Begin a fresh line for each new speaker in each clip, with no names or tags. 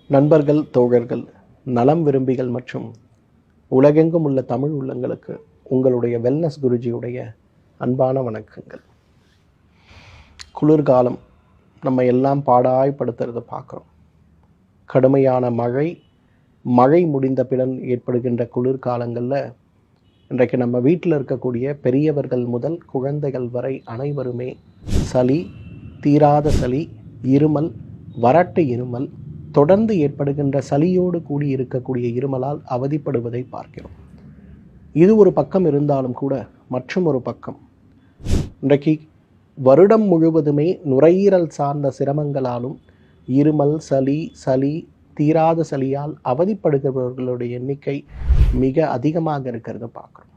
நண்பர்கள், தோழர்கள், நலம் விரும்பிகள் மற்றும் உலகெங்கும் உள்ள தமிழ் உள்ளங்களுக்கு உங்களுடைய வெல்னஸ் குருஜியுடைய அன்பான வணக்கங்கள். குளிர்காலம் நம்ம எல்லாம் பாடாய்படுத்துறதை பார்க்குறோம். கடுமையான மழை முடிந்த பின் ஏற்படுகின்ற குளிர்காலங்களில் இன்றைக்கு நம்ம வீட்டில் இருக்கக்கூடிய பெரியவர்கள் முதல் குழந்தைகள் வரை அனைவருமே சளி, தீராத சளி, இருமல், வறட்டு இருமல், தொடர்ந்து ஏற்படுகின்ற சளியோடு கூடி இருக்கக்கூடிய இருமலால் அவதிப்படுவதை பார்க்கிறோம். இது ஒரு பக்கம் இருந்தாலும் கூட மற்றும் ஒரு பக்கம் இன்றைக்கு வருடம் முழுவதுமே நுரையீரல் சார்ந்த சிரமங்களாலும் இருமல், சளி தீராத சளியால் அவதிப்படுகிறவர்களுடைய எண்ணிக்கை மிக அதிகமாக இருக்கிறத பார்க்குறோம்.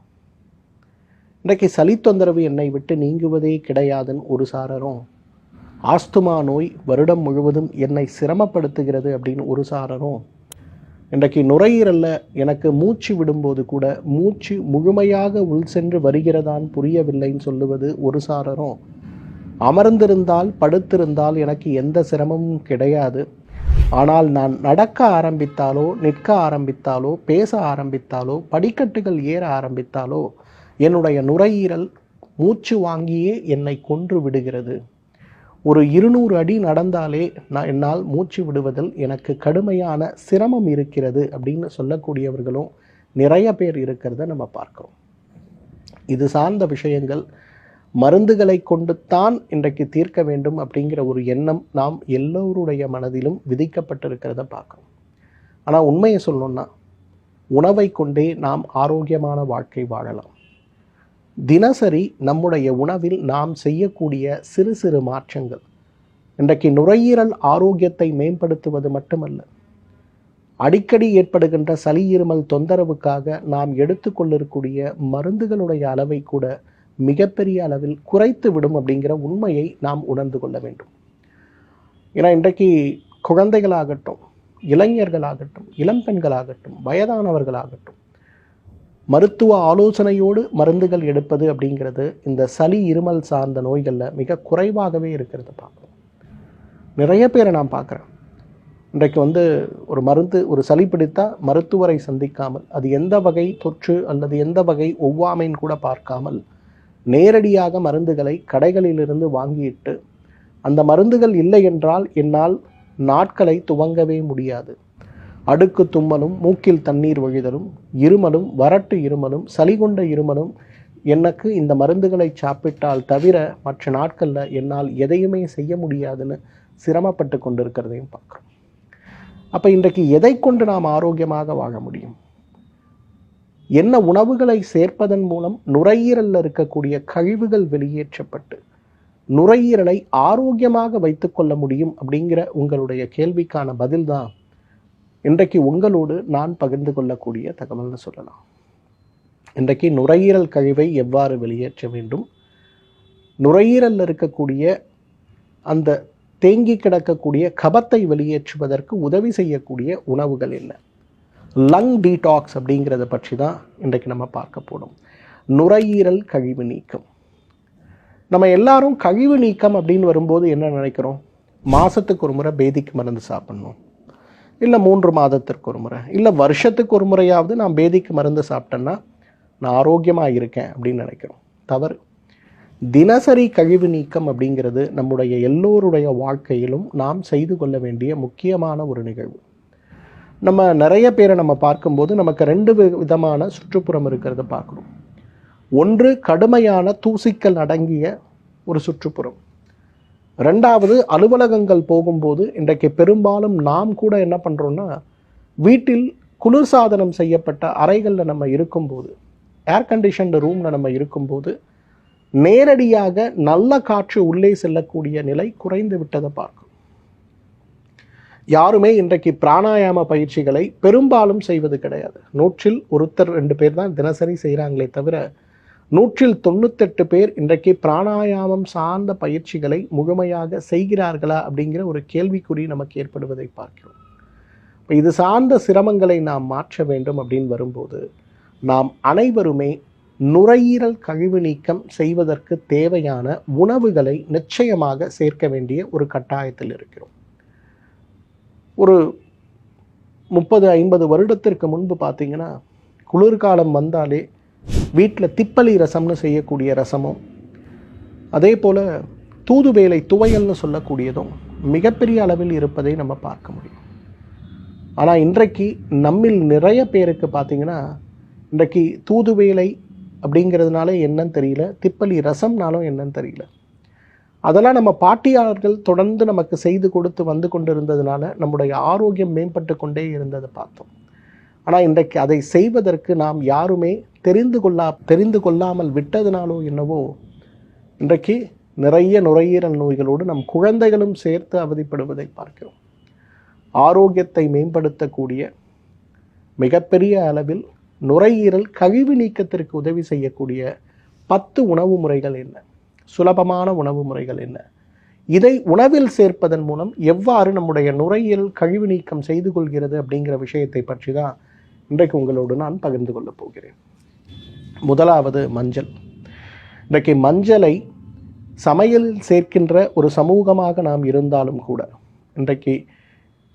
இன்றைக்கு சளி தொந்தரவு என்னை விட்டு நீங்குவதே கிடையாதுன்னு ஒரு சாரரும், ஆஸ்துமா நோய் வருடம் முழுவதும் என்னை சிரமப்படுத்துகிறது அப்படின்னு ஒரு சாரரும், இன்றைக்கு நுரையீரலில் எனக்கு மூச்சு விடும்போது கூட மூச்சு முழுமையாக உள் சென்று வருகிறதான் புரியவில்லைன்னு சொல்லுவது ஒரு சாரரும், அமர்ந்திருந்தால் படுத்திருந்தால் எனக்கு எந்த சிரமமும் கிடையாது, ஆனால் நான் நடக்க ஆரம்பித்தாலோ நிற்க ஆரம்பித்தாலோ பேச ஆரம்பித்தாலோ படிக்கட்டுகள் ஏற ஆரம்பித்தாலோ என்னுடைய நுரையீரல் மூச்சு வாங்கியே என்னை கொன்று விடுகிறது. ஒரு 200 அடி நடந்தாலே என்னால் மூச்சு விடுவதில் எனக்கு கடுமையான சிரமம் இருக்கிறது அப்படின்னு சொல்லக்கூடியவர்களும் நிறைய பேர் இருக்கிறத நம்ம பார்க்கிறோம். இது சார்ந்த விஷயங்கள் மருந்துகளை கொண்டுத்தான் இன்றைக்கு தீர்க்க வேண்டும் அப்படிங்கிற ஒரு எண்ணம் நாம் எல்லோருடைய மனதிலும் விதிக்கப்பட்டிருக்கிறத பார்க்கிறோம். ஆனால் உண்மையை சொல்லணும்னா உணவை கொண்டே நாம் ஆரோக்கியமான வாழ்க்கை வாழலாம். தினசரி நம்முடைய உணவில் நாம் செய்யக்கூடிய சிறு சிறு மாற்றங்கள் இன்றைக்கு நுரையீரல் ஆரோக்கியத்தை மேம்படுத்துவது மட்டுமல்ல, அடிக்கடி ஏற்படுகின்ற சளி இருமல் தொந்தரவுக்காக நாம் எடுத்துக்கொள்ளக்கூடிய மருந்துகளுடைய அளவை கூட மிகப்பெரிய அளவில் குறைத்து விடும் அப்படிங்கிற உண்மையை நாம் உணர்ந்து கொள்ள வேண்டும். ஏன்னா இன்றைக்கு குழந்தைகளாகட்டும், இளைஞர்களாகட்டும், இளம்பெண்களாகட்டும், வயதானவர்களாகட்டும், மருத்துவ ஆலோசனையோடு மருந்துகள் எடுப்பது அப்படிங்கிறது இந்த சளி இருமல் சார்ந்த நோய்களில் மிக குறைவாகவே இருக்கிறது பார்க்குறோம். நிறைய பேரை நான் பார்க்குறேன், இன்றைக்கு ஒரு சளி பிடித்தால் மருத்துவரை சந்திக்காமல், அது எந்த வகை தொற்று அல்லது எந்த வகை ஒவ்வாமைன்னு கூட பார்க்காமல் நேரடியாக மருந்துகளை கடைகளிலிருந்து வாங்கிட்டு, அந்த மருந்துகள் இல்லை என்றால் என்னால் நாட்களை துவங்கவே முடியாது, அடுக்கு தும்மலும், மூக்கில் தண்ணீர் வழிதலும், இருமலும், வறட்டு இருமலும், சளி கொண்ட இருமலும், எனக்கு இந்த மருந்துகளை சாப்பிட்டால் தவிர மற்ற நாட்களில் என்னால் எதையுமே செய்ய முடியாதுன்னு சிரமப்பட்டு கொண்டிருக்கிறதையும் பார்க்குறோம். அப்போ இன்றைக்கு எதை கொண்டு நாம் ஆரோக்கியமாக வாழ முடியும்? என்ன உணவுகளை சேர்ப்பதன் மூலம் நுரையீரலில் இருக்கக்கூடிய கழிவுகள் வெளியேற்றப்பட்டு நுரையீரலை ஆரோக்கியமாக வைத்துக்கொள்ள முடியும் அப்படிங்கிற உங்களுடைய கேள்விக்கான பதில்தான் இன்றைக்கு உங்களோடு நான் பகிர்ந்து கொள்ளக்கூடிய தகவல்னு சொல்லலாம். இன்றைக்கு நுரையீரல் கழிவை எவ்வாறு வெளியேற்ற வேண்டும், நுரையீரலில் இருக்கக்கூடிய அந்த தேங்கி கிடக்கக்கூடிய கபத்தை வெளியேற்றுவதற்கு உதவி செய்யக்கூடிய உணவுகள் என்ன, லங் டீடாக்ஸ் அப்படிங்கிறத பற்றி தான் இன்றைக்கு நம்ம பார்க்க போகிறோம். நுரையீரல் கழிவு நீக்கம். நம்ம எல்லாரும் கழிவு நீக்கம் அப்படின்னு வரும்போது என்ன நினைக்கிறோம்? மாதத்துக்கு ஒரு முறை பேதிக்கு மருந்து சாப்பிட்ணும், இல்லை 3 மாதத்திற்கு ஒரு முறை, இல்லை வருஷத்துக்கு ஒரு முறையாவது நான் பேதிக்கு மருந்து சாப்பிட்டேன்னா நான் ஆரோக்கியமாக இருக்கேன் அப்படின்னு நினைக்கிறோம். தவறு. தினசரி கழிவு நீக்கம் அப்படிங்கிறது நம்முடைய எல்லோருடைய வாழ்க்கையிலும் நாம் செய்து கொள்ள வேண்டிய முக்கியமான ஒரு நிகழ்வு. நம்ம நிறைய பேரை நம்ம பார்க்கும்போது நமக்கு 2 விதமான சுற்றுப்புறம் இருக்கிறத பார்க்குறோம். ஒன்று கடுமையான தூசிக்கள் அடங்கிய ஒரு சுற்றுப்புறம். 2வது அலுவலகங்கள் போகும்போது இன்றைக்கு பெரும்பாலும் நாம் கூட என்ன பண்ணுறோன்னா, வீட்டில் குளிர்சாதனம் செய்யப்பட்ட அறைகளில் நம்ம இருக்கும்போது, ஏர் கண்டிஷன்டு ரூமில் நம்ம இருக்கும்போது நேரடியாக நல்ல காற்று உள்ளே செல்லக்கூடிய நிலை குறைந்து விட்டதை பார்க்கும். யாருமே இன்றைக்கு பிராணாயாம பயிற்சிகளை பெரும்பாலும் செய்வது கிடையாது. 100ல் 1-2 பேர் தான் தினசரி செய்கிறாங்களே தவிர 100ல் 98 பேர் இன்றைக்கு பிராணாயாமம் சார்ந்த பயிற்சிகளை முழுமையாக செய்கிறார்களா அப்படிங்கிற ஒரு கேள்விக்குறி நமக்கு ஏற்படுவதை பார்க்கிறோம். இப்போ இது சார்ந்த சிரமங்களை நாம் மாற்ற வேண்டும் அப்படின்னு வரும்போது நாம் அனைவருமே நுரையீரல் கழிவு நீக்கம் செய்வதற்கு தேவையான உணவுகளை நிச்சயமாக சேர்க்க வேண்டிய ஒரு கட்டாயத்தில் இருக்கிறோம். ஒரு 30-50 வருடத்திற்கு முன்பு பார்த்தீங்கன்னா குளிர்காலம் வந்தாலே வீட்டில் திப்பலி ரசம்னு செய்யக்கூடிய ரசமும், அதே போல் தூதுவேலை துவையல்னு சொல்லக்கூடியதும் மிகப்பெரிய அளவில் இருப்பதை நம்ம பார்க்க முடியும். ஆனால் இன்றைக்கு நம்மில் நிறைய பேருக்கு பார்த்தீங்கன்னா இன்றைக்கு தூதுவேலை அப்படிங்கிறதுனால என்னன்னு தெரியல, திப்பலி ரசம்னாலும் என்னன்னு தெரியல. அதெல்லாம் நம்ம பாட்டியாளர்கள் தொடர்ந்து நமக்கு செய்து கொடுத்து வந்து கொண்டிருந்ததுனால நம்முடைய ஆரோக்கியம் மேம்பட்டு கொண்டே இருந்ததை பார்த்தோம். ஆனால் இன்றைக்கு அதை செய்வதற்கு நாம் யாருமே தெரிந்து கொள்ளாமல் விட்டதுனாலோ என்னவோ இன்றைக்கு நிறைய நுரையீரல் நோய்களோடு நம் குழந்தைகளும் சேர்த்து அவதிப்படுவதை பார்க்கிறோம். ஆரோக்கியத்தை மேம்படுத்தக்கூடிய மிகப்பெரிய அளவில் நுரையீரல் கழிவு நீக்கத்திற்கு உதவி செய்யக்கூடிய 10 உணவு முறைகள் என்ன, சுலபமான உணவு முறைகள் என்ன, இதை உணவில் சேர்ப்பதன் மூலம் எவ்வாறு நம்முடைய நுரையீரல் கழிவு நீக்கம் செய்து கொள்கிறது அப்படிங்கிற விஷயத்தை பற்றி தான் இன்றைக்கு உங்களோடு நான் பகிர்ந்து கொள்ளப் போகிறேன். முதலாவது மஞ்சள். இன்றைக்கு மஞ்சளை சமையலில் சேர்க்கின்ற ஒரு சமூகமாக நாம் இருந்தாலும் கூட இன்றைக்கு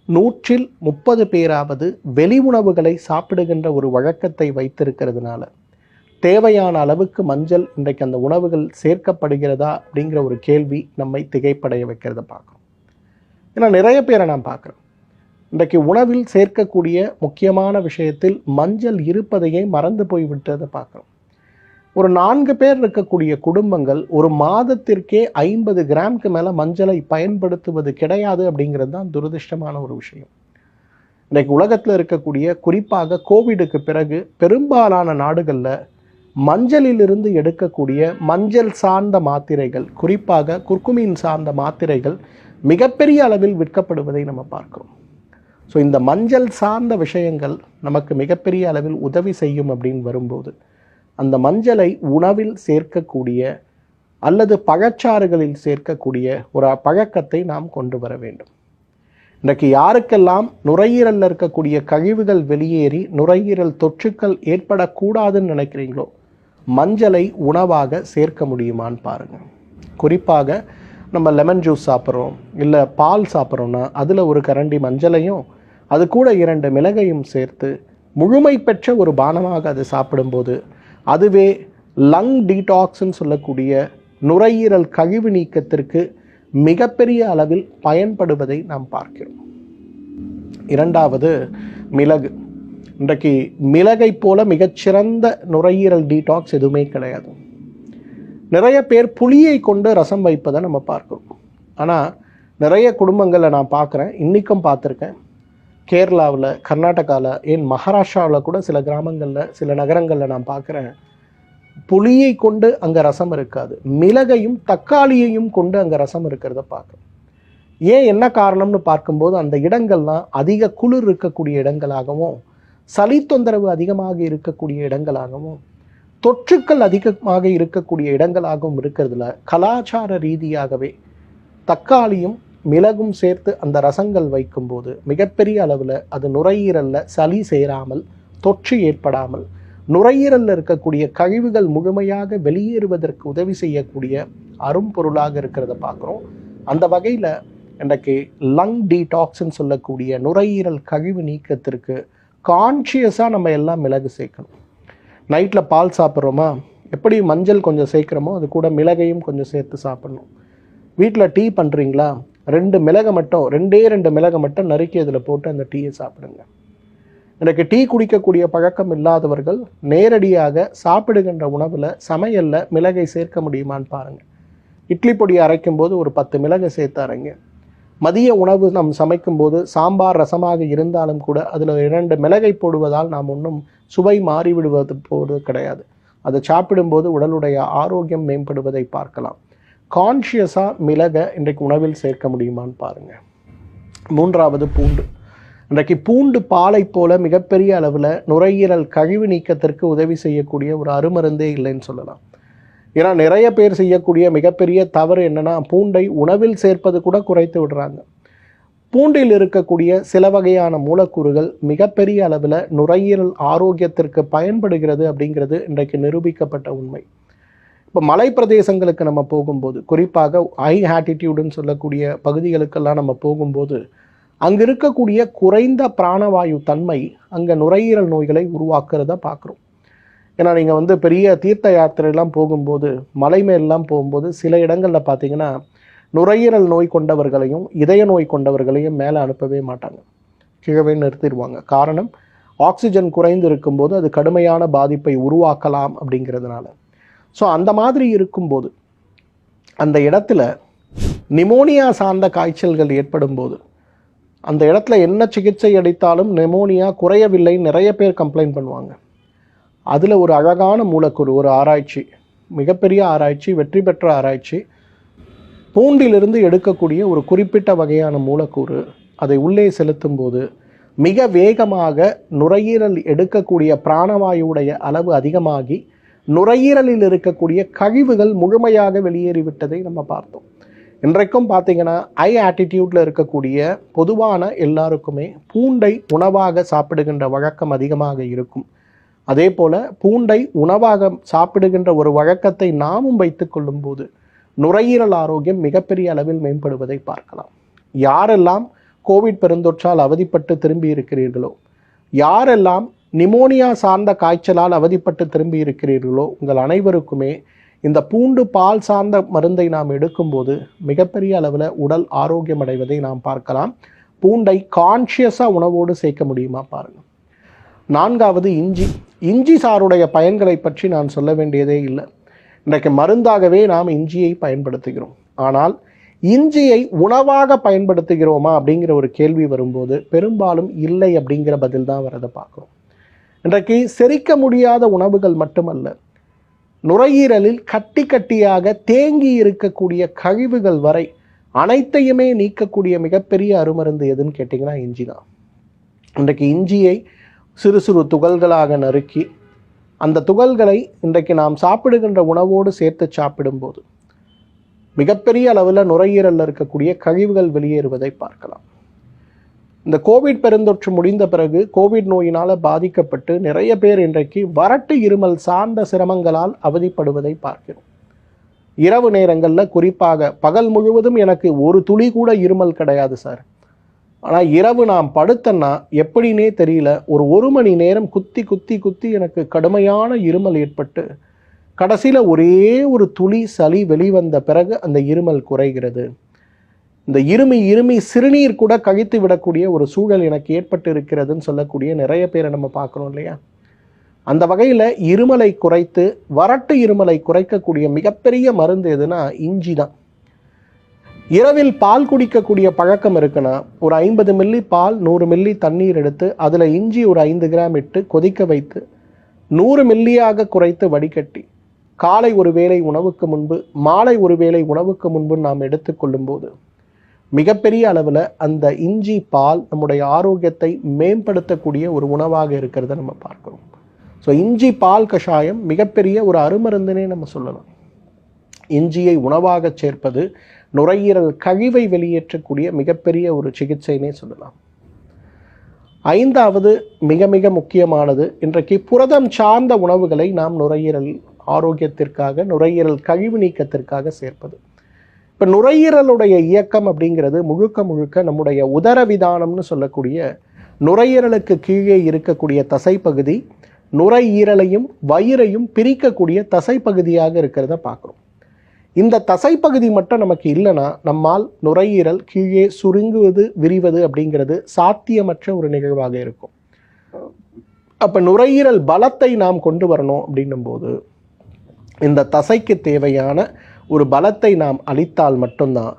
130 பேராவது வெளி உணவுகளை சாப்பிடுகின்ற ஒரு வழக்கத்தை வைத்திருக்கிறதுனால தேவையான அளவுக்கு மஞ்சள் இன்றைக்கு அந்த உணவுகள் சேர்க்கப்படுகிறதா அப்படிங்கிற ஒரு கேள்வி நம்மை திகைப்படைய வைக்கிறத பார்க்குறோம். ஏன்னா நிறைய பேரை நான் பார்க்குறேன் இன்றைக்கு உணவில் சேர்க்கக்கூடிய முக்கியமான விஷயத்தில் மஞ்சள் இருப்பதையே மறந்து போய் விட்டதை பார்க்குறோம். ஒரு 4 பேர் இருக்கக்கூடிய குடும்பங்கள் ஒரு மாதத்திற்கே 50 கிராமுக்கு மேலே மஞ்சளை பயன்படுத்துவது கிடையாது அப்படிங்கிறது தான் துரதிர்ஷ்டமான ஒரு விஷயம். இன்றைக்கு உலகத்தில் இருக்கக்கூடிய குறிப்பாக கோவிடுக்கு பிறகு பெரும்பாலான நாடுகளில் மஞ்சளிலிருந்து எடுக்கக்கூடிய மஞ்சள் சார்ந்த மாத்திரைகள், குறிப்பாக குர்குமின் சார்ந்த மாத்திரைகள் மிகப்பெரிய அளவில் விற்கப்படுவதை நம்ம பார்க்கிறோம். ஸோ இந்த மஞ்சள் சார்ந்த விஷயங்கள் நமக்கு மிகப்பெரிய அளவில் உதவி செய்யும் அப்படின்னு வரும்போது அந்த மஞ்சளை உணவில் சேர்க்கக்கூடிய அல்லது பழச்சாறுகளில் சேர்க்கக்கூடிய ஒரு பழக்கத்தை நாம் கொண்டு வர வேண்டும். இன்றைக்கு யாருக்கெல்லாம் நுரையீரலில் இருக்கக்கூடிய கழிவுகள் வெளியேறி நுரையீரல் தொற்றுக்கள் ஏற்படக்கூடாதுன்னு நினைக்கிறீங்களோ மஞ்சளை உணவாக சேர்க்க முடியுமான்னு பாருங்கள். குறிப்பாக நம்ம லெமன் ஜூஸ் சாப்பிட்றோம், இல்லை பால் சாப்பிட்றோன்னா அதில் ஒரு கரண்டி மஞ்சளையும் அது கூட 2 மிளகையும் சேர்த்து முழுமை பெற்ற ஒரு பானமாக அது சாப்பிடும்போது அதுவே லங் டீடாக்ஸ்ன்னு சொல்லக்கூடிய நுரையீரல் கழிவு நீக்கத்திற்கு மிகப்பெரிய அளவில் பயன்படுவதை நாம் பார்க்கிறோம். இரண்டாவது மிளகு. இன்றைக்கு மிளகை போல மிகச்சிறந்த நுரையீரல் டீடாக்ஸ் எதுவுமே கிடையாது. நிறைய பேர் புளியை கொண்டு ரசம் வைப்பதை நம்ம பார்க்கிறோம். ஆனால் நிறைய குடும்பங்களில் நான் பார்க்குறேன், இன்றைக்கும் பார்த்துருக்கேன், கேரளாவில், கர்நாடகாவில், ஏன் மகாராஷ்டிராவில் கூட சில கிராமங்களில் சில நகரங்களில் நான் பார்க்குறேன், புளியை கொண்டு அங்கே ரசம் இருக்காது, மிளகையும் தக்காளியையும் கொண்டு அங்கே ரசம் இருக்கிறத பார்க்குறோம். ஏன் என்ன காரணம்னு பார்க்கும்போது அந்த இடங்கள்லாம் அதிக குளிர் இருக்கக்கூடிய இடங்களாகவும் சளி தொந்தரவு அதிகமாக இருக்கக்கூடிய இடங்களாகவும் தொற்றுக்கள் அதிகமாக இருக்கக்கூடிய இடங்களாகவும் இருக்கிறதுல கலாச்சார ரீதியாகவே தக்காளியும் மிளகும் சேர்த்து அந்த ரசங்கள் வைக்கும்போது மிகப்பெரிய அளவில் அது நுரையீரலில் சளி சேராமல் தொற்று ஏற்படாமல் நுரையீரலில் இருக்கக்கூடிய கழிவுகள் முழுமையாக வெளியேறுவதற்கு உதவி செய்யக்கூடிய அரும்பொருளாக இருக்கிறத பார்க்குறோம். அந்த வகையில் இன்றைக்கு லங் டீடாக்ஸ்ன்னு சொல்லக்கூடிய நுரையீரல் கழிவு நீக்கத்திற்கு கான்ஷியஸாக நம்ம எல்லாம் மிளகு சேர்க்கணும். நைட்டில் பால் சாப்பிட்றோமா, எப்படி மஞ்சள் கொஞ்சம் சேர்க்குறோமோ அது கூட மிளகையும் கொஞ்சம் சேர்த்து சாப்பிட்ணும். வீட்டில் டீ பண்ணுறீங்களா, 2 மிளகை மட்டும் 2 மிளகை மட்டும் நறுக்கி அதில் போட்டு அந்த டீயை சாப்பிடுங்க. எனக்கு டீ குடிக்கக்கூடிய பழக்கம் இல்லாதவர்கள் நேரடியாக சாப்பிடுகின்ற உணவில் சமையலில் மிளகை சேர்க்க முடியுமான்னு பாருங்கள். இட்லி பொடி அரைக்கும் போது ஒரு 10 மிளகை சேர்த்து அரைங்க. மதிய உணவு நாம் சமைக்கும்போது சாம்பார் ரசமாக இருந்தாலும் கூட அதில் 2 மிளகை போடுவதால் நாம் ஒன்றும் சுவை மாறிவிடுவது போவது கிடையாது. அதை சாப்பிடும்போது உடலுடைய ஆரோக்கியம் மேம்படுவதை பார்க்கலாம். கான்ஷியஸாக மிளகை இன்றைக்கு உணவில் சேர்க்க முடியுமான்னு பாருங்கள். மூன்றாவது பூண்டு. இன்றைக்கு பூண்டு பாலை போல மிகப்பெரிய அளவில் நுரையீரல் கழிவு நீக்கத்திற்கு உதவி செய்யக்கூடிய ஒரு அருமருந்தே இல்லைன்னு சொல்லலாம். ஏன்னா நிறைய பேர் செய்யக்கூடிய மிகப்பெரிய தவறு என்னென்னா, பூண்டை உணவில் சேர்ப்பது கூட குறைத்து விடுறாங்க. பூண்டில் இருக்கக்கூடிய சில வகையான மூலக்கூறுகள் மிகப்பெரிய அளவில் நுரையீரல் ஆரோக்கியத்திற்கு பயன்படுகிறது அப்படிங்கிறது இன்றைக்கு நிரூபிக்கப்பட்ட உண்மை. இப்போ மலை பிரதேசங்களுக்கு நம்ம போகும்போது, குறிப்பாக ஹை ஆட்டிடியூடுன்னு சொல்லக்கூடிய பகுதிகளுக்கெல்லாம் நம்ம போகும்போது அங்கே இருக்கக்கூடிய குறைந்த பிராணவாயு தன்மை அங்கே நுரையீரல் நோய்களை உருவாக்குறத பார்க்குறோம். ஏன்னா நீங்கள் பெரிய தீர்த்த யாத்திரையெல்லாம் போகும்போது, மலை மேலாம் போகும்போது சில இடங்களில் பார்த்தீங்கன்னா நுரையீரல் நோய் கொண்டவர்களையும் இதய நோய் கொண்டவர்களையும் மேலே அனுப்பவே மாட்டாங்க, கீழவே நிறுத்திடுவாங்க. காரணம், ஆக்சிஜன் குறைந்து இருக்கும்போது அது கடுமையான பாதிப்பை உருவாக்கலாம் அப்படிங்கிறதுனால. ஸோ அந்த மாதிரி இருக்கும்போது அந்த இடத்துல நிமோனியா சார்ந்த காய்ச்சல்கள் ஏற்படும் போது அந்த இடத்துல என்ன சிகிச்சை அளித்தாலும் நிமோனியா குறையவில்லை நிறைய பேர் கம்ப்ளைண்ட் பண்ணுவாங்க. அதில் ஒரு அழகான மூலக்கூறு, ஒரு ஆராய்ச்சி, மிகப்பெரிய ஆராய்ச்சி, வெற்றி பெற்ற ஆராய்ச்சி, பூண்டிலிருந்து எடுக்கக்கூடிய ஒரு குறிப்பிட்ட வகையான மூலக்கூறு அதை உள்ளே செலுத்தும் போது மிக வேகமாக நுரையீரல் எடுக்கக்கூடிய பிராணவாயுடைய அளவு அதிகமாகி நுரையீரலில் இருக்கக்கூடிய கழிவுகள் முழுமையாக வெளியேறிவிட்டதை நம்ம பார்த்தோம். இன்றைக்கும் பார்த்தீங்கன்னா ஹை ஆட்டிடியூட்ல இருக்கக்கூடிய பொதுவான எல்லாருக்குமே பூண்டை உணவாக சாப்பிடுகின்ற வழக்கம் அதிகமாக இருக்கும். அதே போல பூண்டை உணவாக சாப்பிடுகின்ற ஒரு வழக்கத்தை நாமும் வைத்து கொள்ளும் போது நுரையீரல் ஆரோக்கியம் மிகப்பெரிய அளவில் மேம்படுவதை பார்க்கலாம். யாரெல்லாம் கோவிட் பெருந்தொற்றால் அவதிப்பட்டு திரும்பி இருக்கிறீர்களோ, யாரெல்லாம் நிமோனியா சார்ந்த காய்ச்சலால் அவதிப்பட்டு திரும்பி இருக்கிறீர்களோ, உங்கள் அனைவருக்குமே இந்த பூண்டு பால் சார்ந்த மருந்தை நாம் எடுக்கும்போது மிகப்பெரிய அளவில் உடல் ஆரோக்கியம் அடைவதை நாம் பார்க்கலாம். பூண்டை கான்ஷியஸாக உணவோடு சேர்க்க முடியுமா பாருங்கள். 4வது இஞ்சி. இஞ்சி சாருடைய பயன்களை பற்றி நான் சொல்ல வேண்டியதே இல்லை. இன்றைக்கு மருந்தாகவே நாம் இஞ்சியை பயன்படுத்துகிறோம். ஆனால் இஞ்சியை உணவாக பயன்படுத்துகிறோமா அப்படிங்கிற ஒரு கேள்வி வரும்போது பெரும்பாலும் இல்லை அப்படிங்கிற பதில் தான் வரதை பார்க்குறோம். இன்றைக்கு செரிக்க முடியாத உணவுகள் மட்டுமல்ல, நுரையீரலில் கட்டி கட்டியாக தேங்கி இருக்கக்கூடிய கழிவுகள் வரை அனைத்தையுமே நீக்கக்கூடிய மிகப்பெரிய அருமருந்து எதுன்னு கேட்டிங்கன்னா இஞ்சி தான். இன்றைக்கு இஞ்சியை சிறு சிறு துகள்களாக நறுக்கி அந்த துகள்களை இன்றைக்கு நாம் சாப்பிடுகின்ற உணவோடு சேர்த்து சாப்பிடும்போது மிகப்பெரிய அளவில் நுரையீரலில் இருக்கக்கூடிய கழிவுகள் வெளியேறுவதை பார்க்கலாம். இந்த கோவிட் பெருந்தொற்று முடிந்த பிறகு கோவிட் நோயினால் பாதிக்கப்பட்டு நிறைய பேர் இன்றைக்கு வறட்டு இருமல் சார்ந்த சிரமங்களால் அவதிப்படுவதை பார்க்கிறோம். இரவு நேரங்களில் குறிப்பாக, பகல் முழுவதும் எனக்கு ஒரு துளி கூட இருமல் கிடையாது சார், ஆனால் இரவு நான் படுத்தேன்னா எப்படின்னே தெரியல, ஒரு மணி நேரம் குத்தி குத்தி குத்தி எனக்கு கடுமையான இருமல் ஏற்பட்டு கடைசியில் ஒரே ஒரு துளி சளி வெளிவந்த பிறகு அந்த இருமல் குறைகிறது. இந்த இருமி சிறுநீர் கூட கழித்து விடக்கூடிய ஒரு சூழல் எனக்கு ஏற்பட்டு இருக்கிறதுன்னு சொல்லக்கூடிய நிறைய பேரை நம்ம பார்க்குறோம் இல்லையா. அந்த வகையில் இருமலை குறைத்து, வறட்டு இருமலை குறைக்கக்கூடிய மிகப்பெரிய மருந்து எதுனா இஞ்சி தான். இரவில் பால் குடிக்கக்கூடிய பழக்கம் இருக்குன்னா ஒரு 50 மில்லி பால் 100 மில்லி தண்ணீர் எடுத்து அதில் இஞ்சி ஒரு 5 கிராம் இட்டு கொதிக்க வைத்து 100 மில்லியாக குறைத்து வடிகட்டி காலை ஒரு வேளை உணவுக்கு முன்பு, மாலை ஒரு வேளை உணவுக்கு முன்பு நாம் எடுத்துக்கொள்ளும் போது மிகப்பெரிய அளவில் அந்த இஞ்சி பால் நம்முடைய ஆரோக்கியத்தை மேம்படுத்தக்கூடிய ஒரு உணவாக இருக்கிறத நம்ம பார்க்கிறோம். ஸோ இஞ்சி பால் கஷாயம் மிகப்பெரிய ஒரு அருமருந்துனே நம்ம சொல்லலாம். இஞ்சியை உணவாக சேர்ப்பது நுரையீரல் கழிவை வெளியேற்றக்கூடிய மிகப்பெரிய ஒரு சிகிச்சைனே சொல்லலாம். 5வது மிக மிக முக்கியமானது, இன்றைக்கு புரதம் சார்ந்த உணவுகளை நாம் நுரையீரல் ஆரோக்கியத்திற்காக, நுரையீரல் கழிவு நீக்கத்திற்காக சேர்ப்பது. இப்போ நுரையீரலுடைய இயக்கம் அப்படிங்கிறது முழுக்க முழுக்க நம்முடைய உதரவிதானம்னு சொல்லக்கூடிய நுரையீரலுக்கு கீழே இருக்கக்கூடிய தசைப்பகுதி நுரையீரலையும் வயிறையும் பிரிக்கக்கூடிய தசைப்பகுதியாக இருக்கிறத பார்க்குறோம். இந்த தசைப்பகுதி மட்டும் நமக்கு இல்லைன்னா நம்மால் நுரையீரல் கீழே சுருங்குவது, விரிவது அப்படிங்கிறது சாத்தியமற்ற ஒரு நிகழ்வாக இருக்கும். அப்போ நுரையீரல் பலத்தை நாம் கொண்டு வரணும் அப்படின்னும் போது இந்த தசைக்கு தேவையான ஒரு பலத்தை நாம் அளித்தால் மட்டும்தான்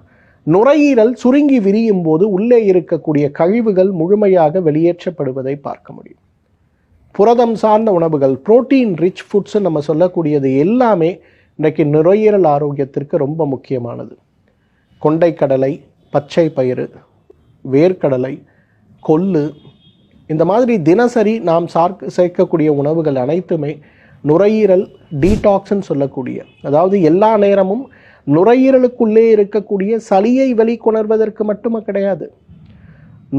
நுரையீரல் சுருங்கி விரியும் போது உள்ளே இருக்கக்கூடிய கழிவுகள் முழுமையாக வெளியேற்றப்படுவதை பார்க்க முடியும். புரதம் சார்ந்த உணவுகள், புரோட்டீன் ரிச் ஃபுட்ஸ் நம்ம சொல்லக்கூடியது எல்லாமே இன்றைக்கு நுரையீரல் ஆரோக்கியத்திற்கு ரொம்ப முக்கியமானது. கொண்டைக்கடலை, பச்சை பயிறு, வேர்க்கடலை, கொள்ளு, இந்த மாதிரி தினசரி நாம் சேர்க்கக்கூடிய உணவுகள் அனைத்துமே நுரையீரல் டீடாக்ஸ்ன்னு சொல்லக்கூடிய, அதாவது எல்லா நேரமும் நுரையீரலுக்குள்ளே இருக்கக்கூடிய சளியை வெளிக்கொணர்வதற்கு மட்டுமே கிடையாது,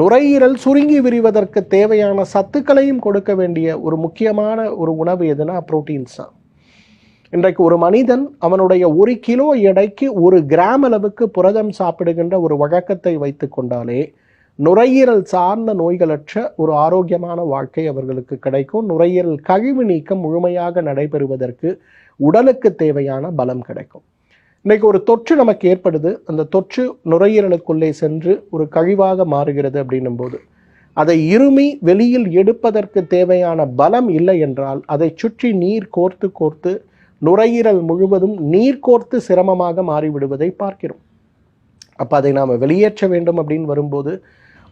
நுரையீரல் சுருங்கி விரிவதற்கு தேவையான சத்துக்களையும் கொடுக்க வேண்டிய ஒரு முக்கியமான ஒரு உணவு எதுனா புரோட்டீன்ஸ் தான். இன்றைக்கு ஒரு மனிதன் அவனுடைய 1 கிலோ எடைக்கு 1 கிராம் அளவுக்கு புரதம் சாப்பிடுகின்ற ஒரு வழக்கத்தை வைத்து கொண்டாலே நுரையீரல் சார்ந்த நோய்களற்ற ஒரு ஆரோக்கியமான வாழ்க்கை அவர்களுக்கு கிடைக்கும். நுரையீரல் கழிவு நீக்கம் முழுமையாக நடைபெறுவதற்கு உடலுக்கு தேவையான பலம் கிடைக்கும். இன்னைக்கு ஒரு தொற்று நமக்கு ஏற்படுது, அந்த தொற்று நுரையீரலுக்குள்ளே சென்று ஒரு கழிவாக மாறுகிறது அப்படின்னும் போது அதை இருமி வெளியில் எடுப்பதற்கு தேவையான பலம் இல்லை என்றால் அதை சுற்றி நீர் கோர்த்து கோர்த்து நுரையீரல் முழுவதும் நீர் கோர்த்து சிரமமாக மாறிவிடுவதை பார்க்கிறோம். அப்போ அதை நாம் வெளியேற்ற வேண்டும் அப்படின்னு வரும்போது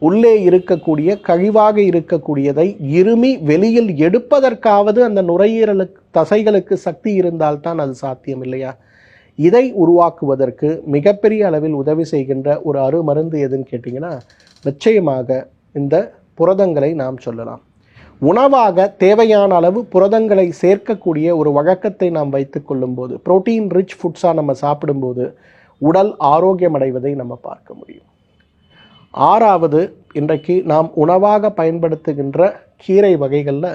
உள்ளே இருக்கக்கூடிய கழிவாக இருக்கக்கூடியதை இருமி வெளியில் எடுப்பதற்காவது அந்த நுரையீரலுக்கு தசைகளுக்கு சக்தி இருந்தால்தான் அது சாத்தியம் இல்லையா? இதை உருவாக்குவதற்கு மிகப்பெரிய அளவில் உதவி செய்கின்ற ஒரு அருமருந்து எதுன்னு கேட்டிங்கன்னா நிச்சயமாக இந்த புரதங்களை நாம் சொல்லலாம். உணவாக தேவையான அளவு புரதங்களை சேர்க்கக்கூடிய ஒரு வழக்கத்தை நாம் வைத்து கொள்ளும்போது, புரோட்டீன் ரிச் ஃபுட்ஸாக நம்ம சாப்பிடும்போது உடல் ஆரோக்கியம் அடைவதை நம்ம பார்க்க முடியும். ஆறாவது, இன்றைக்கு நாம் உணவாக பயன்படுத்துகின்ற கீரை வகைகளில்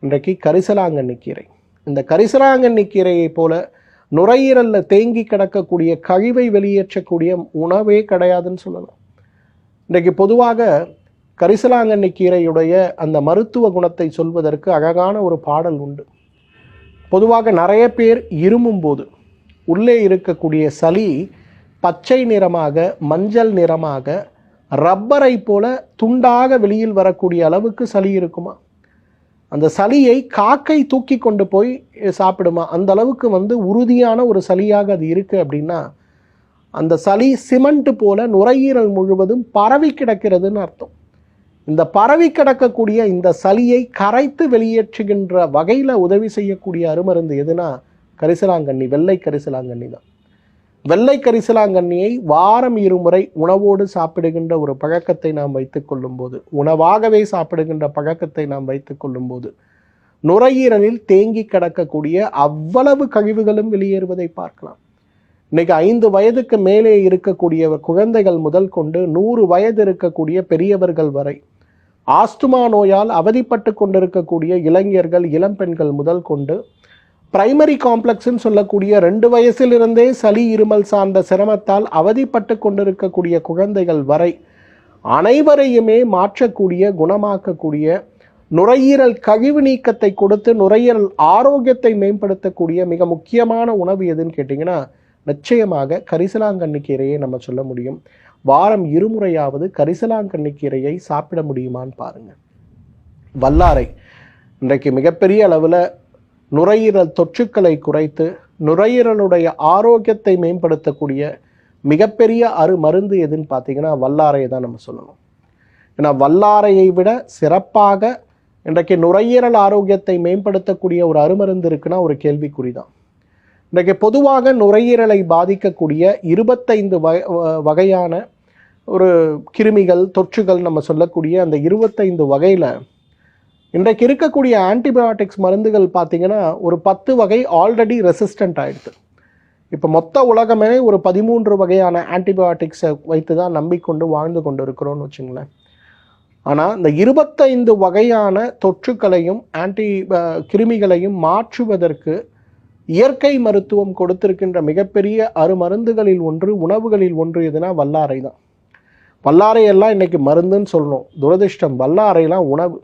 இன்றைக்கு கரிசலாங்கண்ணி கீரை. இந்த கரிசலாங்கண்ணி கீரையை போல நுரையீரலில் தேங்கி கிடக்கக்கூடிய கழிவை வெளியேற்றக்கூடிய உணவே கிடையாதுன்னு சொல்லலாம். இன்றைக்கு பொதுவாக கரிசலாங்கண்ணி கீரையுடைய அந்த மருத்துவ குணத்தை சொல்வதற்கு அழகான ஒரு பாடல் உண்டு. பொதுவாக நிறைய பேர் இருமும் போது உள்ளே இருக்கக்கூடிய சளி பச்சை நிறமாக மஞ்சள் நிறமாக ரப்பரை போல துண்டாக வெளியில் வரக்கூடிய அளவுக்கு சளி இருக்குமா? அந்த சளியை காக்கை தூக்கி கொண்டு போய் சாப்பிடுமா? அந்த அளவுக்கு உறுதியான ஒரு சளியாக அது இருக்குது அப்படின்னா அந்த சளி சிமெண்ட் போல நுரையீரல் முழுவதும் பரவி கிடக்கிறதுன்னு அர்த்தம். இந்த பரவி கிடக்கக்கூடிய இந்த சளியை கரைத்து வெளியேற்றுகின்ற வகையில் உதவி செய்யக்கூடிய அருமருந்து எதுனா கரிசலாங்கண்ணி, வெள்ளை கரிசலாங்கண்ணி தான். வெள்ளை கரிசலாங்கண்ணியை வாரம் 2 முறை உணவோடு சாப்பிடுகின்ற ஒரு பழக்கத்தை நாம் வைத்துக் கொள்ளும்போது, உணவாகவே சாப்பிடுகின்ற பழக்கத்தை நாம் வைத்துக் கொள்ளும்போது நுரையீரலில் தேங்கி கிடக்கக்கூடிய அவ்வளவு கழிவுகளும் வெளியேறுவதை பார்க்கலாம். இன்னைக்கு 5 வயதுக்கு மேலே இருக்கக்கூடிய குழந்தைகள் முதல் கொண்டு 100 வயது இருக்கக்கூடிய பெரியவர்கள் வரை, ஆஸ்துமா நோயால் அவதிப்பட்டு கொண்டிருக்கக்கூடிய இளைஞர்கள் இளம்பெண்கள் முதல் கொண்டு, பிரைமரி காம்ப்ளெக்ஸ்ன்னு சொல்லக்கூடிய 2 வயசிலிருந்தே சளி இருமல் சார்ந்த சிரமத்தால் அவதிப்பட்டு கொண்டிருக்கக்கூடிய குழந்தைகள் வரை அனைவரையுமே மாற்றக்கூடிய குணமாக்கக்கூடிய நுரையீரல் கழிவு நீக்கத்தை கொடுத்து நுரையீரல் ஆரோக்கியத்தை மேம்படுத்தக்கூடிய மிக முக்கியமான உணவு எதுன்னு கேட்டிங்கன்னா நிச்சயமாக கரிசலாங்கண்ணி கீரையை நம்ம சொல்ல முடியும். வாரம் 2 முறையாவது கரிசலாங்கண்ணி கீரையை சாப்பிட முடியுமான்னு பாருங்க. வல்லாரை இன்றைக்கு மிகப்பெரிய அளவில் நுரையீரல் தொற்றுக்களை குறைத்து நுரையீரலுடைய ஆரோக்கியத்தை மேம்படுத்தக்கூடிய மிகப்பெரிய மருந்து எதுன்னு பார்த்தீங்கன்னா வல்லாரையை தான் நம்ம சொல்லணும். ஏன்னா வல்லாரையை விட சிறப்பாக இன்றைக்கு நுரையீரல் ஆரோக்கியத்தை மேம்படுத்தக்கூடிய ஒரு அருமருந்து இருக்குன்னா ஒரு கேள்விக்குறி தான். இன்றைக்கு பொதுவாக நுரையீரலை பாதிக்கக்கூடிய 25 வகையான ஒரு கிருமிகள் தொற்றுகள் நம்ம சொல்லக்கூடிய அந்த 25 வகையில் இன்றைக்கு இருக்கக்கூடிய ஆன்டிபயோட்டிக்ஸ் மருந்துகள் பார்த்திங்கன்னா ஒரு 10 வகை ஆல்ரெடி ரெசிஸ்டண்ட் ஆகிடுது. இப்போ மொத்த உலகமே ஒரு 13 வகையான ஆன்டிபயோட்டிக்ஸை வைத்து தான் நம்பிக்கொண்டு வாழ்ந்து கொண்டு இருக்கிறோன்னு வச்சுங்களேன். ஆனால் இந்த 25 வகையான தொற்றுக்களையும் கிருமிகளையும் மாற்றுவதற்கு இயற்கை மருத்துவம் கொடுத்திருக்கின்ற மிகப்பெரிய அருமருந்துகளில் ஒன்று, உணவுகளில் ஒன்று எதுனா வல்லாரை தான். வல்லாரையெல்லாம் இன்றைக்கி மருந்துன்னு சொல்லணும். துரதிர்ஷ்டம், வல்லாரையெல்லாம் உணவு.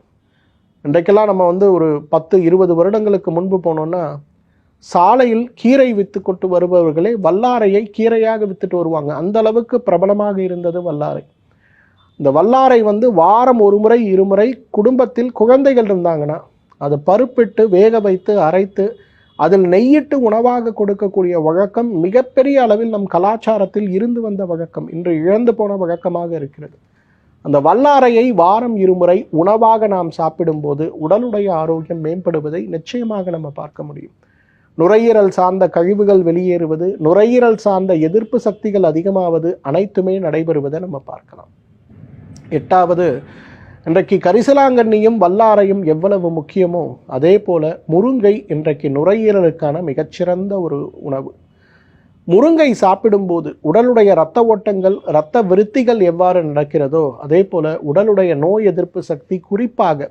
இன்றைக்கெல்லாம் நம்ம ஒரு 10-20 வருடங்களுக்கு முன்பு போனோன்னா சாலையில் கீரை விற்று கொண்டு வருபவர்களே வல்லாரையை கீரையாக விற்றுட்டு வருவாங்க. அந்த அளவுக்கு பிரபலமாக இருந்தது வல்லாரை. இந்த வல்லாரை வாரம் 1 முறை 2 முறை குடும்பத்தில் குழந்தைகள் இருந்தாங்கன்னா அதை பருப்பிட்டு வேக வைத்து அரைத்து அதில் நெய்யிட்டு உணவாக கொடுக்கக்கூடிய வழக்கம் மிகப்பெரிய அளவில் நம் கலாச்சாரத்தில் இருந்து வந்த வழக்கம் இன்று இழந்து போன வழக்கமாக இருக்கிறது. அந்த வல்லாரையை வாரம் 2 முறை உணவாக நாம் சாப்பிடும்போது உடலுடைய ஆரோக்கியம் மேம்படுவதை நிச்சயமாக நம்ம பார்க்க முடியும். நுரையீரல் சார்ந்த கழிவுகள் வெளியேறுவது, நுரையீரல் சார்ந்த எதிர்ப்பு சக்திகள் அதிகமாவது அனைத்துமே நடைபெறுவதை நம்ம பார்க்கலாம். 8வது, இன்றைக்கு கரிசலாங்கண்ணியும் வல்லாரையும் எவ்வளவு முக்கியமோ அதே போல முருங்கை இன்றைக்கு நுரையீரலுக்கான மிகச்சிறந்த ஒரு உணவு. முருங்கை சாப்பிடும்போது உடலுடைய இரத்த ஓட்டங்கள் இரத்த விருத்திகள் எவ்வாறு நடக்கிறதோ அதே போல உடலுடைய நோய் எதிர்ப்பு சக்தி, குறிப்பாக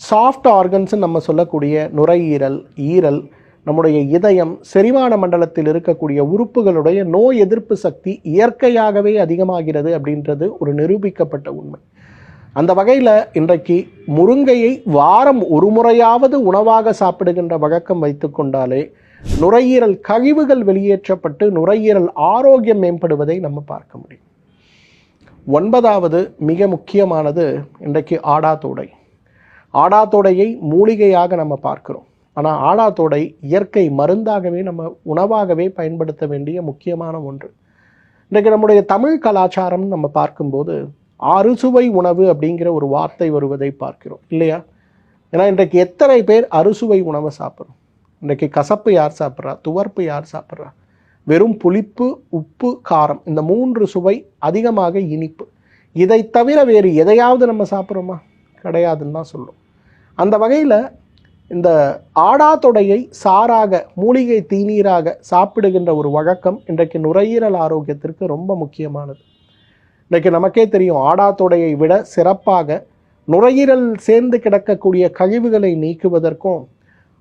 சாஃப்ட் ஆர்கன்ஸ் நம்ம சொல்லக்கூடிய நுரையீரல், ஈரல், நம்முடைய இதயம், செரிமான மண்டலத்தில் இருக்கக்கூடிய உறுப்புகளுடைய நோய் எதிர்ப்பு சக்தி இயற்கையாகவே அதிகமாகிறது அப்படின்றது ஒரு நிரூபிக்கப்பட்ட உண்மை. அந்த வகையில் இன்றைக்கு முருங்கையை வாரம் ஒரு முறையாவது உணவாக சாப்பிடுகின்ற வழக்கம் வைத்து கொண்டாலே நுரையீரல் கழிவுகள் வெளியேற்றப்பட்டு நுரையீரல் ஆரோக்கியம் மேம்படுவதை நம்ம பார்க்க முடியும். 9வது மிக முக்கியமானது இன்றைக்கு ஆடாத்தோடை. ஆடாத்தோடையை மூலிகையாக நம்ம பார்க்கிறோம். ஆனால் ஆடாத்தோடை இயற்கை மருந்தாகவே நம்ம உணவாகவே பயன்படுத்த வேண்டிய முக்கியமான ஒன்று. இன்றைக்கு நம்முடைய தமிழ் கலாச்சாரம் நம்ம பார்க்கும்போது அறுசுவை உணவு அப்படிங்கிற ஒரு வார்த்தை வருவதை பார்க்கிறோம் இல்லையா? ஏன்னா இன்றைக்கு எத்தனை பேர் அறுசுவை உணவை சாப்பிட்றோம்? இன்றைக்கு கசப்பு யார் சாப்பிட்றா? துவர்ப்பு யார் சாப்பிட்றா? வெறும் புளிப்பு, உப்பு, காரம், இந்த 3 சுவை, அதிகமாக இனிப்பு, இதை தவிர வேறு எதையாவது நம்ம சாப்பிட்றோமா? கிடையாதுன்னு தான் சொல்லும். அந்த வகையில் இந்த ஆடாத்தொடையை சாராக, மூலிகை தீநீராக சாப்பிடுகின்ற ஒரு வழக்கம் இன்றைக்கு நுரையீரல் ஆரோக்கியத்திற்கு ரொம்ப முக்கியமானது. இன்றைக்கு நமக்கே தெரியும், ஆடாத்தொடையை விட சிறப்பாக நுரையீரல் சேர்ந்து கிடக்கக்கூடிய கழிவுகளை நீக்குவதற்கும்,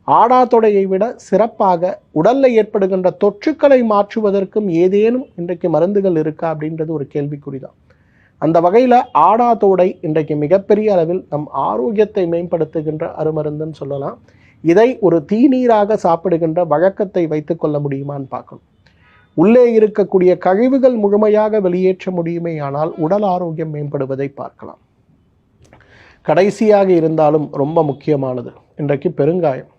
ஆடாத்தொடையை விட சிறப்பாக உடலில் ஏற்படுகின்ற தொற்றுக்களை மாற்றுவதற்கும் ஏதேனும் இன்றைக்கு மருந்துகள் இருக்கா அப்படின்றது ஒரு கேள்விக்குறிதான். அந்த வகையில் ஆடாத்தோடை இன்றைக்கு மிகப்பெரிய அளவில் நம் ஆரோக்கியத்தை மேம்படுத்துகின்ற அருமருந்துன்னு சொல்லலாம். இதை ஒரு தீநீராக சாப்பிடுகின்ற வழக்கத்தை வைத்து கொள்ள முடியுமான்னு பார்க்கணும். உள்ளே இருக்கக்கூடிய கழிவுகள் முழுமையாக வெளியேற்ற முடியுமே ஆனால் உடல் ஆரோக்கியம் மேம்படுவதை பார்க்கலாம். கடைசியாக இருந்தாலும் ரொம்ப முக்கியமானது இன்றைக்கு பெருங்காயம்.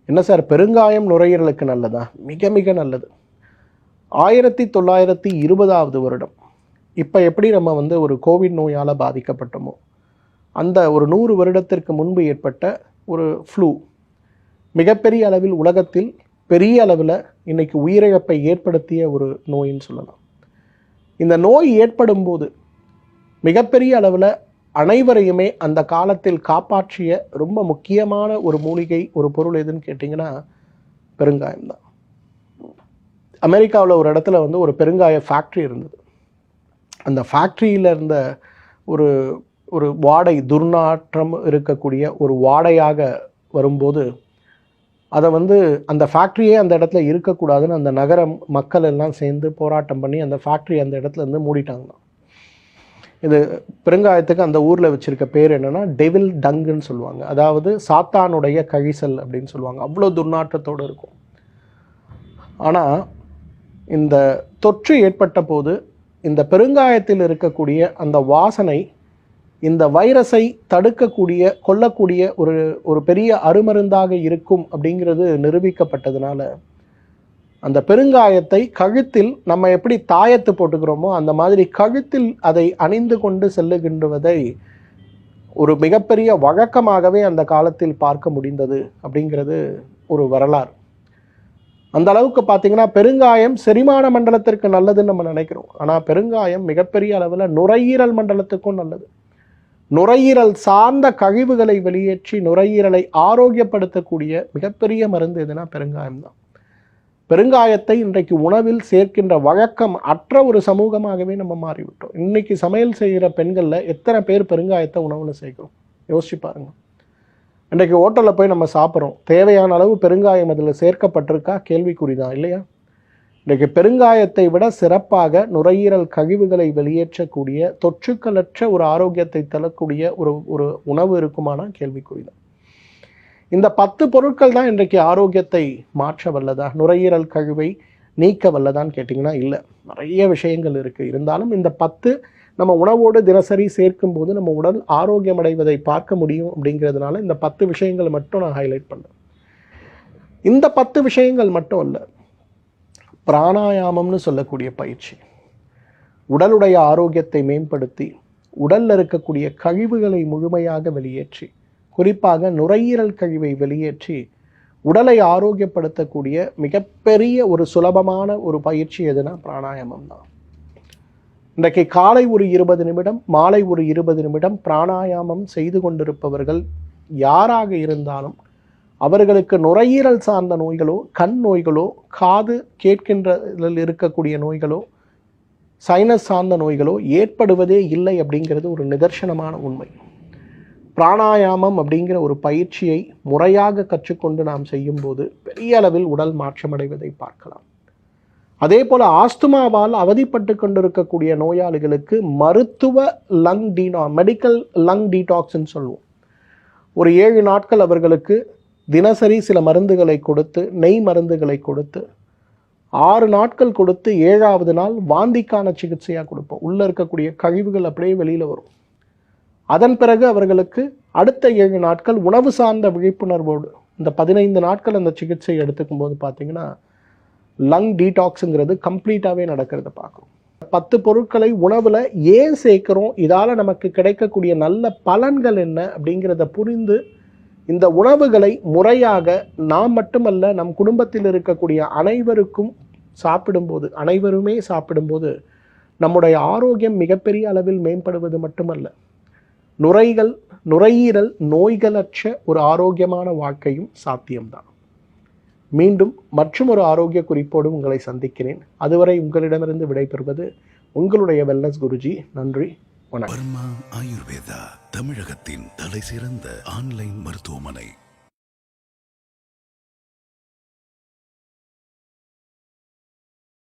என்ன சார், பெருங்காயம் நுரையீரலுக்கு நல்லதா? மிக மிக நல்லது. 1920வது வருடம், இப்போ எப்படி நம்ம ஒரு கோவிட் நோயால் பாதிக்கப்பட்டோமோ, அந்த ஒரு 100 வருடத்திற்கு முன்பு ஏற்பட்ட ஒரு ஃப்ளூ மிகப்பெரிய அளவில் உலகத்தில் பெரிய அளவில் இன்னைக்கு உயிரிழப்பை ஏற்படுத்திய ஒரு நோயின்னு சொல்லலாம். இந்த நோய் ஏற்படும் போது மிகப்பெரிய அளவில் அனைவரையுமே அந்த காலத்தில் காப்பாற்றிய ரொம்ப முக்கியமான ஒரு மூலிகை, ஒரு பொருள் எதுன்னு கேட்டிங்கன்னா பெருங்காயம் தான். அமெரிக்காவில் ஒரு இடத்துல ஒரு பெருங்காய ஃபேக்ட்ரி இருந்தது. அந்த ஃபேக்ட்ரியில் இருந்த ஒரு ஒரு வாடை, துர்நாற்றம் இருக்கக்கூடிய ஒரு வாடையாக வரும்போது அதை அந்த ஃபேக்ட்ரியே அந்த இடத்துல இருக்கக்கூடாதுன்னு அந்த நகரம் மக்கள் எல்லாம் சேர்ந்து போராட்டம் பண்ணி அந்த ஃபேக்ட்ரி அந்த இடத்துல இருந்து மூடிட்டாங்க. இது பெருங்காயத்துக்கு அந்த ஊரில் வச்சுருக்க பேர் என்னென்னா டெவில் டங்குன்னு சொல்லுவாங்க. அதாவது சாத்தானுடைய கழிசல் அப்படின்னு சொல்லுவாங்க. அவ்வளோ துர்நாற்றத்தோடு இருக்கும். ஆனால் இந்த தொற்று ஏற்பட்ட போது இந்த பெருங்காயத்தில் இருக்கக்கூடிய அந்த வாசனை இந்த வைரஸை தடுக்கக்கூடிய, கொல்லக்கூடிய ஒரு பெரிய அருமருந்தாக இருக்கும் அப்படிங்கிறது நிரூபிக்கப்பட்டதுனால அந்த பெருங்காயத்தை கழுத்தில் நம்ம எப்படி தாயத்து போட்டுக்கிறோமோ அந்த மாதிரி கழுத்தில் அதை அணிந்து கொண்டு செல்லுகின்றதை ஒரு மிகப்பெரிய வழக்கமாகவே அந்த காலத்தில் பார்க்க முடிந்தது அப்படிங்கிறது ஒரு வரலாறு. அந்த அளவுக்கு பார்த்தீங்கன்னா பெருங்காயம் செரிமான மண்டலத்திற்கு நல்லதுன்னு நம்ம நினைக்கிறோம். ஆனால் பெருங்காயம் மிகப்பெரிய அளவில் நுரையீரல் மண்டலத்துக்கும் நல்லது. நுரையீரல் சார்ந்த கழிவுகளை வெளியேற்றி நுரையீரலை ஆரோக்கியப்படுத்தக்கூடிய மிகப்பெரிய மருந்து எதுனா பெருங்காயம் தான். பெருங்காயத்தை இன்றைக்கு உணவில் சேர்க்கின்ற வழக்கம் அற்ற ஒரு சமூகமாகவே நம்ம மாறிவிட்டோம். இன்னைக்கு சமையல் செய்கிற பெண்களில் எத்தனை பேர் பெருங்காயத்தை உணவில் சேர்க்கிறோம் யோசிச்சு பாருங்க. இன்றைக்கு ஹோட்டலில் போய் நம்ம சாப்பிட்றோம், தேவையான அளவு பெருங்காயம் அதில் சேர்க்கப்பட்டிருக்கா? கேள்விக்குறிதான் இல்லையா? இன்றைக்கு பெருங்காயத்தை விட சிறப்பாக நுரையீரல் கழிவுகளை வெளியேற்றக்கூடிய தொற்றுக்களற்ற ஒரு ஆரோக்கியத்தை தரக்கூடிய ஒரு உணவு இருக்குமானா கேள்விக்குறிதான். இந்த 10 பொருட்கள் தான் இன்றைக்கு ஆரோக்கியத்தை மாற்ற வல்லதா, நுரையீரல் கழிவை நீக்க வல்லதான்னு கேட்டிங்கன்னா இல்லை, நிறைய விஷயங்கள் இருக்குது. இருந்தாலும் இந்த 10 நம்ம உணவோடு தினசரி சேர்க்கும் போது நம்ம உடல் ஆரோக்கியம் அடைவதை பார்க்க முடியும். அப்படிங்கிறதுனால இந்த 10 விஷயங்கள் மட்டும் நான் ஹைலைட் பண்ணுறேன். இந்த 10 விஷயங்கள் மட்டும் இல்லை, பிராணாயாமம்னு சொல்லக்கூடிய பயிற்சி உடலுடைய ஆரோக்கியத்தை மேம்படுத்தி உடலில் இருக்கக்கூடிய கழிவுகளை முழுமையாக வெளியேற்றி, குறிப்பாக நுரையீரல் கழிவை வெளியேற்றி உடலை ஆரோக்கியப்படுத்தக்கூடிய மிகப்பெரிய ஒரு சுலபமான ஒரு பயிற்சி எதுனா பிராணாயாமம் தான். இன்றைக்கு காலை ஒரு 20 நிமிடம், மாலை ஒரு 20 நிமிடம் பிராணாயாமம் செய்து கொண்டிருப்பவர்கள் யாராக இருந்தாலும் அவர்களுக்கு நுரையீரல் சார்ந்த நோய்களோ, கண் நோய்களோ, காது கேட்கின்றதில் இருக்கக்கூடிய நோய்களோ, சைனஸ் சார்ந்த நோய்களோ ஏற்படுவதே இல்லை அப்படிங்கிறது ஒரு நிதர்சனமான உண்மை. பிராணாயாமம் அப்படிங்கிற ஒரு பயிற்சியை முறையாக கற்றுக்கொண்டு நாம் செய்யும்போது பெரிய அளவில் உடல் மாற்றமடைவதை பார்க்கலாம். அதே போல் ஆஸ்துமாவால் அவதிப்பட்டு கொண்டிருக்கக்கூடிய நோயாளிகளுக்கு மருத்துவ மெடிக்கல் லங் டீடாக்ஸ்ன்னு சொல்லுவோம். ஒரு 7 நாட்கள் அவர்களுக்கு தினசரி சில மருந்துகளை கொடுத்து, நெய் மருந்துகளை கொடுத்து 6 நாட்கள் கொடுத்து 7வது நாள் வாந்திக்கான சிகிச்சையாக கொடுப்போம். உள்ளே இருக்கக்கூடிய கழிவுகள் அப்படியே வெளியில் வரும். அதன் பிறகு அவர்களுக்கு அடுத்த 7 நாட்கள் உணவு சார்ந்த விழிப்புணர்வோடு இந்த 15 நாட்கள் அந்த சிகிச்சை எடுத்துக்கும் போது பார்த்தீங்கன்னா லங் டீடாக்ஸுங்கிறது கம்ப்ளீட்டாகவே நடக்கிறத பார்க்குறோம். 10 பொருட்களை உணவில் ஏன் சேர்க்குறோம், இதால் நமக்கு கிடைக்கக்கூடிய நல்ல பலன்கள் என்ன அப்படிங்கிறத புரிந்து இந்த உணவுகளை முறையாக நாம் மட்டுமல்ல நம் குடும்பத்தில் இருக்கக்கூடிய அனைவருமே சாப்பிடும்போது நம்முடைய ஆரோக்கியம் மிகப்பெரிய அளவில் மேம்படுவது மட்டுமல்ல, நுரையீரல் நோய்களற்ற ஒரு ஆரோக்கியமான வாழ்க்கையும் சாத்தியம்தான். மீண்டும் மற்றும் ஒரு ஆரோக்கிய குறிப்போடு உங்களை சந்திக்கிறேன். அதுவரை உங்களிடமிருந்து விடைபெறுவது உங்களுடைய வெல்னஸ் குருஜி. நன்றி, வணக்கம்.
பர்மா ஆயுர்வேதா தமிழகத்தின் தலை சிறந்த ஆன்லைன் மருத்துவமனை.